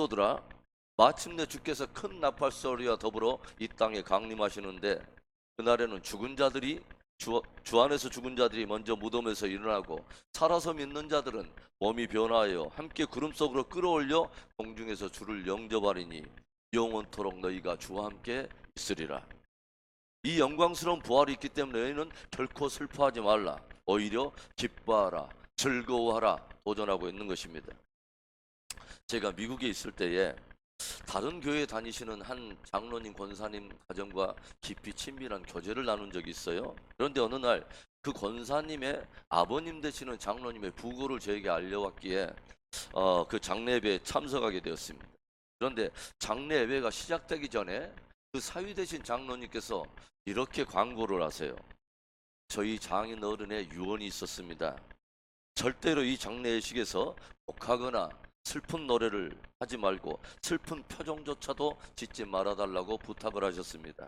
성도들아, 마침내 주께서 큰 나팔 소리와 더불어 이 땅에 강림하시는데, 그날에는 주 안에서 죽은 자들이 먼저 무덤에서 일어나고, 살아서 믿는 자들은 몸이 변화하여 함께 구름 속으로 끌어올려 공중에서 주를 영접하리니 영원토록 너희가 주와 함께 있으리라. 이 영광스러운 부활이 있기 때문에 너희는 결코 슬퍼하지 말라. 오히려 기뻐하라, 즐거워하라 도전하고 있는 것입니다. 제가 미국에 있을 때에 다른 교회 다니시는 한 장로님, 권사님 가정과 깊이 친밀한 교제를 나눈 적이 있어요. 그런데 어느 날 그 권사님의 아버님 되시는 장로님의 부고를 저에게 알려왔기에 그 장례 예배에 참석하게 되었습니다. 그런데 장례 예배가 시작되기 전에 그 사위 되신 장로님께서 이렇게 광고를 하세요. 저희 장인 어른의 유언이 있었습니다. 절대로 이 장례식에서 욕하거나 슬픈 노래를 하지 말고 슬픈 표정조차도 짓지 말아달라고 부탁을 하셨습니다.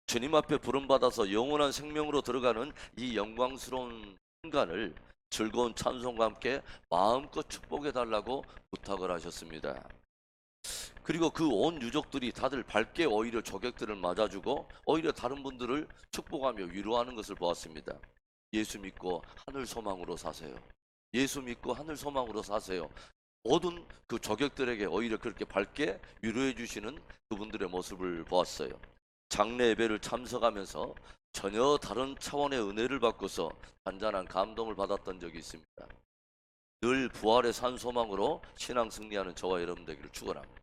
주님 앞에 부름받아서 영원한 생명으로 들어가는 이 영광스러운 순간을 즐거운 찬송과 함께 마음껏 축복해달라고 부탁을 하셨습니다. 그리고 그 온 유족들이 다들 밝게 오히려 조객들을 맞아주고 오히려 다른 분들을 축복하며 위로하는 것을 보았습니다. 예수 믿고 하늘 소망으로 사세요. 예수 믿고 하늘 소망으로 사세요. 모든 그 조객들에게 오히려 그렇게 밝게 위로해 주시는 그분들의 모습을 보았어요. 장례 예배를 참석하면서 전혀 다른 차원의 은혜를 받고서 단단한 감동을 받았던 적이 있습니다. 늘 부활의 산 소망으로 신앙 승리하는 저와 여러분 되기를 축원합니다.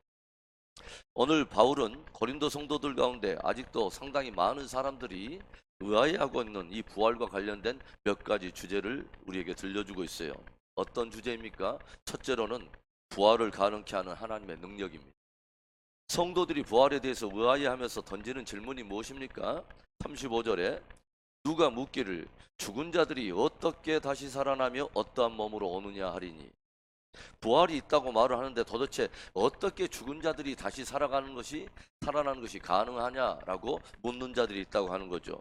오늘 바울은 고린도 성도들 가운데 아직도 상당히 많은 사람들이 의아해하고 있는 이 부활과 관련된 몇 가지 주제를 우리에게 들려주고 있어요. 어떤 주제입니까? 첫째로는 부활을 가능케 하는 하나님의 능력입니다. 성도들이 부활에 대해서 의아해하면서 던지는 질문이 무엇입니까? 35절에 누가 묻기를 죽은 자들이 어떻게 다시 살아나며 어떠한 몸으로 오느냐 하리니. 부활이 있다고 말을 하는데 도대체 어떻게 죽은 자들이 다시 살아나는 것이 가능하냐라고 묻는 자들이 있다고 하는 거죠.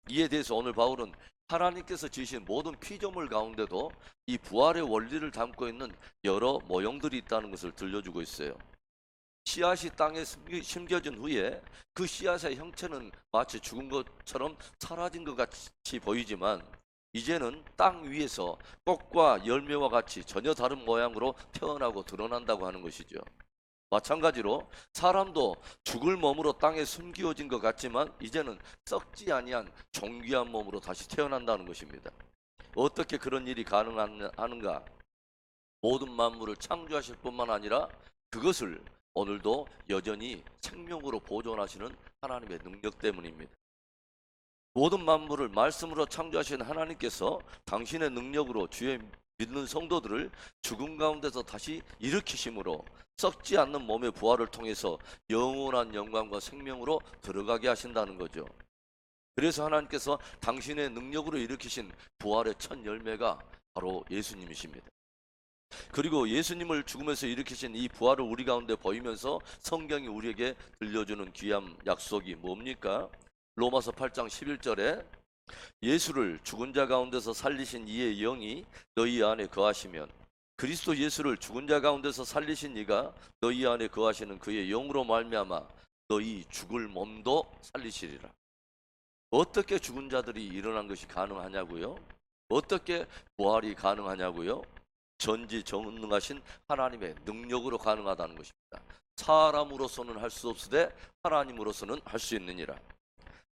이에 대해서 오늘 바울은 하나님께서 지으신 모든 피조물 가운데도 이 부활의 원리를 담고 있는 여러 모형들이 있다는 것을 들려주고 있어요. 씨앗이 땅에 심겨진 후에 그 씨앗의 형체는 마치 죽은 것처럼 사라진 것 같이 보이지만 이제는 땅 위에서 꽃과 열매와 같이 전혀 다른 모양으로 태어나고 드러난다고 하는 것이죠. 마찬가지로 사람도 죽을 몸으로 땅에 숨기어진 것 같지만 이제는 썩지 아니한 존귀한 몸으로 다시 태어난다는 것입니다. 어떻게 그런 일이 가능한가? 모든 만물을 창조하실 뿐만 아니라 그것을 오늘도 여전히 생명으로 보존하시는 하나님의 능력 때문입니다. 모든 만물을 말씀으로 창조하신 하나님께서 당신의 능력으로 주의 믿는 성도들을 죽음 가운데서 다시 일으키심으로 썩지 않는 몸의 부활을 통해서 영원한 영광과 생명으로 들어가게 하신다는 거죠. 그래서 하나님께서 당신의 능력으로 일으키신 부활의 첫 열매가 바로 예수님이십니다. 그리고 예수님을 죽음에서 일으키신 이 부활을 우리 가운데 보이면서 성경이 우리에게 들려주는 귀한 약속이 뭡니까? 로마서 8장 11절에 예수를 죽은 자 가운데서 살리신 이의 영이 너희 안에 거하시면 그리스도 예수를 죽은 자 가운데서 살리신 이가 너희 안에 거하시는 그의 영으로 말미암아 너희 죽을 몸도 살리시리라. 어떻게 죽은 자들이 일어난 것이 가능하냐고요? 어떻게 부활이 가능하냐고요? 전지전능하신 하나님의 능력으로 가능하다는 것입니다. 사람으로서는 할 수 없으되 하나님으로서는 할 수 있느니라.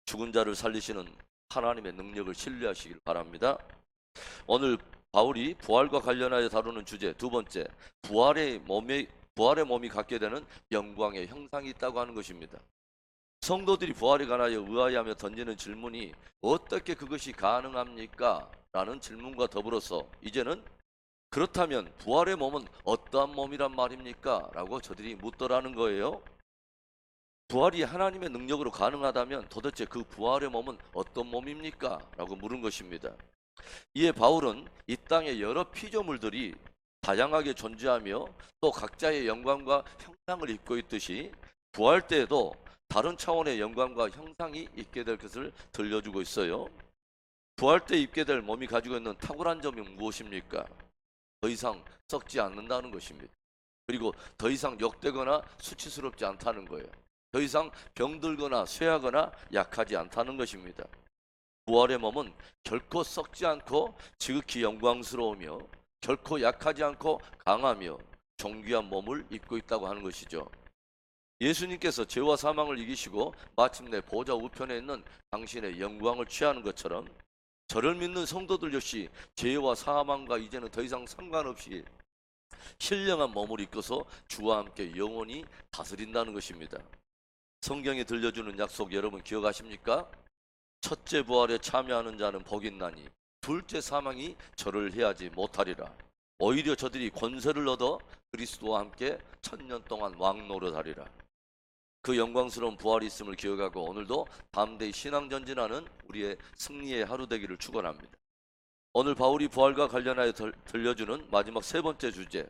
죽은 자를 살리시는 하나님의 능력을 신뢰하시길 바랍니다. 오늘 바울이 부활과 관련하여 다루는 주제 두 번째, 부활의 몸이 갖게 되는 영광의 형상이 있다고 하는 것입니다. 성도들이 부활에 관하여 의아해하며 던지는 질문이 어떻게 그것이 가능합니까? 라는 질문과 더불어서 이제는 그렇다면 부활의 몸은 어떠한 몸이란 말입니까? 라고 저들이 묻더라는 거예요. 부활이 하나님의 능력으로 가능하다면 도대체 그 부활의 몸은 어떤 몸입니까? 라고 물은 것입니다. 이에 바울은 이 땅의 여러 피조물들이 다양하게 존재하며 또 각자의 영광과 형상을 입고 있듯이 부활 때에도 다른 차원의 영광과 형상이 있게 될 것을 들려주고 있어요. 부활 때 입게 될 몸이 가지고 있는 탁월한 점이 무엇입니까? 더 이상 썩지 않는다는 것입니다. 그리고 더 이상 욕되거나 수치스럽지 않다는 거예요. 더 이상 병들거나 쇠하거나 약하지 않다는 것입니다. 부활의 몸은 결코 썩지 않고 지극히 영광스러우며 결코 약하지 않고 강하며 존귀한 몸을 입고 있다고 하는 것이죠. 예수님께서 죄와 사망을 이기시고 마침내 보좌 우편에 있는 당신의 영광을 취하는 것처럼 저를 믿는 성도들 역시 죄와 사망과 이제는 더 이상 상관없이 신령한 몸을 입고서 주와 함께 영원히 다스린다는 것입니다. 성경이 들려주는 약속 여러분 기억하십니까? 첫째 부활에 참여하는 자는 복이 있나니 둘째 사망이 절을 해하지 못하리라. 오히려 저들이 권세를 얻어 그리스도와 함께 천년 동안 왕노릇하리라. 그 영광스러운 부활이 있음을 기억하고 오늘도 담대히 신앙 전진하는 우리의 승리의 하루 되기를 축원합니다. 오늘 바울이 부활과 관련하여 들려주는 마지막 세 번째 주제,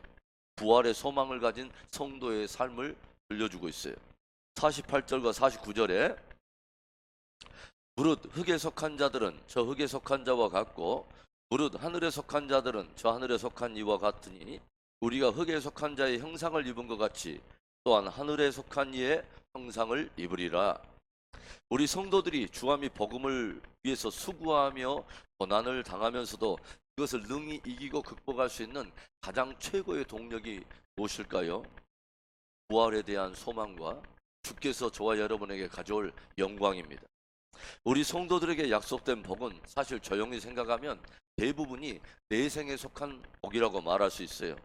부활의 소망을 가진 성도의 삶을 들려주고 있어요. 48절과 49절에 무릇 흙에 속한 자들은 저 흙에 속한 자와 같고 무릇 하늘에 속한 자들은 저 하늘에 속한 이와 같으니 우리가 흙에 속한 자의 형상을 입은 것 같이 또한 하늘에 속한 이의 형상을 입으리라. 우리 성도들이 주와 및 복음을 위해서 수고하며 고난을 당하면서도 그것을 능히 이기고 극복할 수 있는 가장 최고의 동력이 무엇일까요? 부활에 대한 소망과 주께서 저와 여러분에게 가져올 영광입니다. 우리 성도들에게 약속된 복은 사실 조용히 생각하면 대부분이 내생에 속한 복이라고 말할 수 있어요.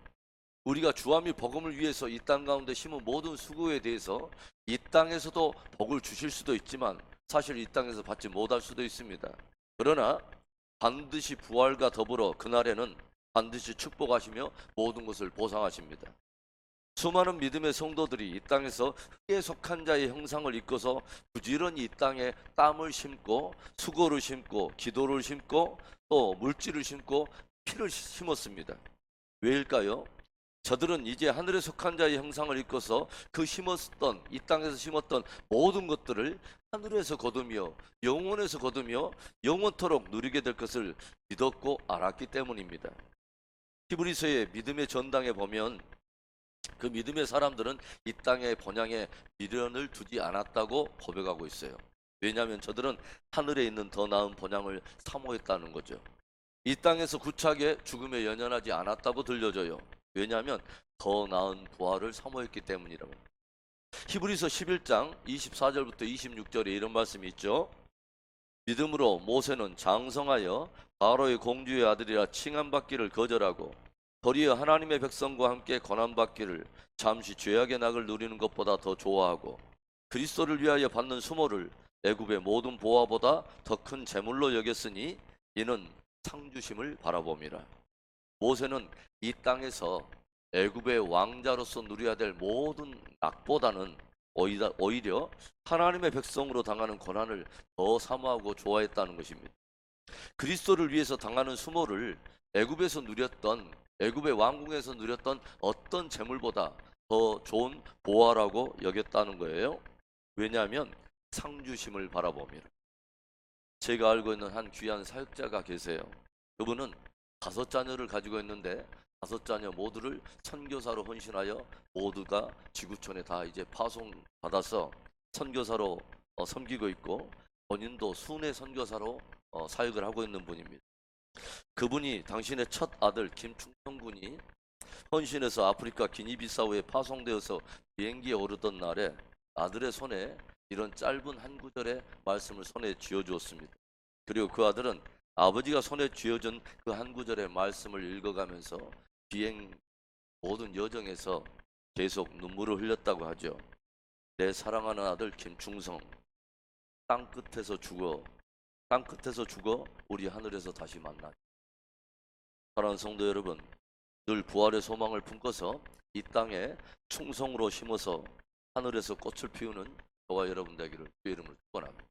우리가 주와 및 복음을 위해서 이 땅 가운데 심은 모든 수고에 대해서 이 땅에서도 복을 주실 수도 있지만 사실 이 땅에서 받지 못할 수도 있습니다. 그러나 반드시 부활과 더불어 그날에는 반드시 축복하시며 모든 것을 보상하십니다. 수많은 믿음의 성도들이 이 땅에서 흙에 속한 자의 형상을 입고서 부지런히 이 땅에 땀을 심고 수고를 심고 기도를 심고 또 물질을 심고 피를 심었습니다. 왜일까요? 저들은 이제 하늘에 속한 자의 형상을 입고서 그 심었던 이 땅에서 심었던 모든 것들을 하늘에서 거두며 영원에서 거두며 영원토록 누리게 될 것을 믿었고 알았기 때문입니다. 히브리서의 믿음의 전당에 보면 그 믿음의 사람들은 이 땅의 번향에 미련을 두지 않았다고 고백하고 있어요. 왜냐하면 저들은 하늘에 있는 더 나은 번향을 사모했다는 거죠. 이 땅에서 구차하게 죽음에 연연하지 않았다고 들려져요. 왜냐하면 더 나은 부활을 사모했기 때문이라고. 히브리서 11장 24절부터 26절에 이런 말씀이 있죠. 믿음으로 모세는 장성하여 바로의 공주의 아들이라 칭함받기를 거절하고 도리어 하나님의 백성과 함께 고난받기를 잠시 죄악의 낙을 누리는 것보다 더 좋아하고 그리스도를 위하여 받는 수모를 애굽의 모든 보화보다 더 큰 재물로 여겼으니 이는 상주심을 바라봄이라. 모세는 이 땅에서 애굽의 왕자로서 누려야 될 모든 낙보다는 오히려 하나님의 백성으로 당하는 고난을 더 사모하고 좋아했다는 것입니다. 그리스도를 위해서 당하는 수모를 애굽에서 누렸던 애굽의 왕궁에서 누렸던 어떤 재물보다 더 좋은 보화라고 여겼다는 거예요. 왜냐하면 상주심을 바라봅니다. 제가 알고 있는 한 귀한 사역자가 계세요. 그분은 5자녀를 가지고 있는데 5자녀 모두를 선교사로 헌신하여 모두가 지구촌에 다 이제 파송받아서 선교사로 섬기고 있고 본인도 순회 선교사로 사역을 하고 있는 분입니다. 그분이 당신의 첫 아들 김충성 군이 헌신해서 아프리카 기니비사우에 파송되어서 비행기에 오르던 날에 아들의 손에 이런 짧은 한 구절의 말씀을 손에 쥐어주었습니다. 그리고 그 아들은 아버지가 손에 쥐어준 그 한 구절의 말씀을 읽어가면서 비행 모든 여정에서 계속 눈물을 흘렸다고 하죠. 내 사랑하는 아들 김충성, 땅끝에서 죽어 우리 하늘에서 다시 만나. 사랑하는 성도 여러분, 늘 부활의 소망을 품고서 이 땅에 충성으로 심어서 하늘에서 꽃을 피우는 저와 여러분 되기를 주의 이름으로 축원합니다.